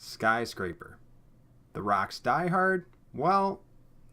Skyscraper. The Rock's Die Hard? Well,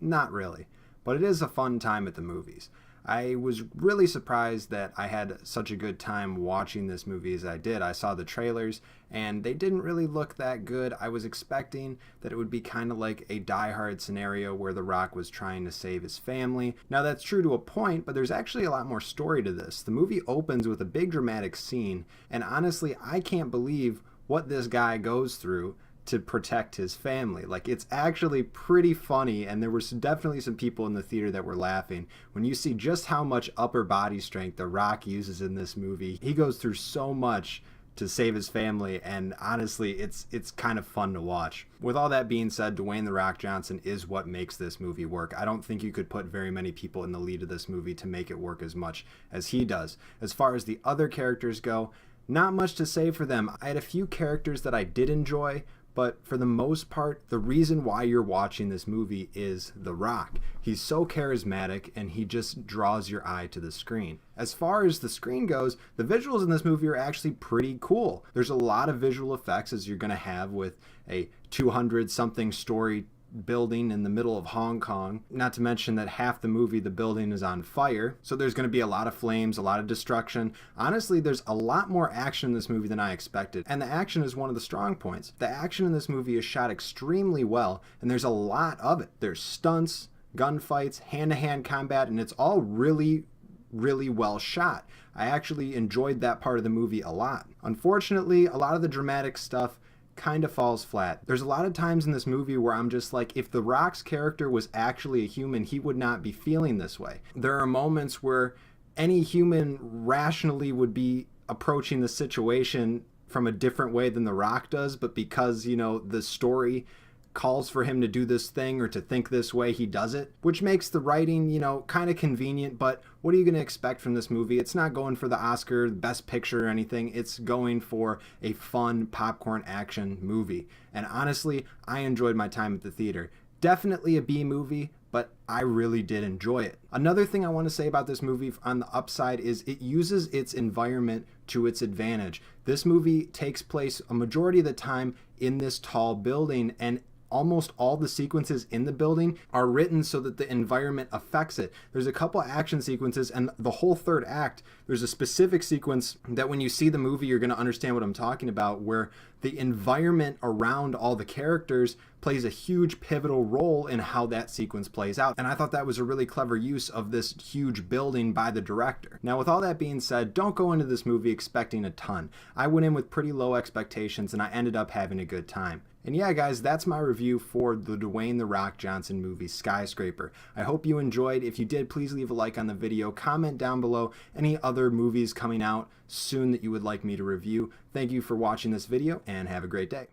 not really, but it is a fun time at the movies. I was really surprised that I had such a good time watching this movie as I did. I saw the trailers and they didn't really look that good. I was expecting that it would be kind of like a Die Hard scenario where The Rock was trying to save his family. Now that's true to a point, but there's actually a lot more story to this. The movie opens with a big dramatic scene, and honestly, I can't believe what this guy goes through to protect his family. Like, it's actually pretty funny, and there were definitely some people in the theater that were laughing when you see just how much upper body strength The Rock uses in this movie. He goes through so much to save his family, and honestly, it's kind of fun to watch. With all that being said, Dwayne "The Rock" Johnson is what makes this movie work. I don't think you could put very many people in the lead of this movie to make it work as much as he does. As far as the other characters go, not much to say for them. I had a few characters that I did enjoy, but for the most part, the reason why you're watching this movie is The Rock. He's so charismatic and he just draws your eye to the screen. As far as the screen goes, the visuals in this movie are actually pretty cool. There's a lot of visual effects, as you're going to have with a 200-something story building in the middle of Hong Kong. Not to mention that half the movie the building is on fire, so there's going to be a lot of flames, a lot of destruction. Honestly, there's a lot more action in this movie than I expected, and the action is one of the strong points. The action in this movie is shot extremely well, and there's a lot of it. There's stunts, gunfights, hand-to-hand combat, and it's all really well shot. I actually enjoyed that part of the movie a lot. Unfortunately, a lot of the dramatic stuff kind of falls flat. There's a lot of times in this movie where I'm just like, if The Rock's character was actually a human, he would not be feeling this way. There are moments where any human rationally would be approaching the situation from a different way than The Rock does, but because, the story calls for him to do this thing or to think this way, he does it, which makes the writing, kind of convenient. But what are you going to expect from this movie? It's not going for the Oscar, Best Picture or anything. It's going for a fun popcorn action movie. And honestly, I enjoyed my time at the theater. Definitely a B movie, but I really did enjoy it. Another thing I want to say about this movie on the upside is it uses its environment to its advantage. This movie takes place a majority of the time in this tall building, and almost all the sequences in the building are written so that the environment affects it. There's a couple action sequences, and the whole third act, there's a specific sequence that when you see the movie, you're going to understand what I'm talking about, where the environment around all the characters plays a huge pivotal role in how that sequence plays out. And I thought that was a really clever use of this huge building by the director. Now, with all that being said, don't go into this movie expecting a ton. I went in with pretty low expectations, and I ended up having a good time. And yeah, guys, that's my review for the Dwayne "The Rock" Johnson movie, Skyscraper. I hope you enjoyed. If you did, please leave a like on the video. Comment down below any other movies coming out soon that you would like me to review. Thank you for watching this video, and have a great day.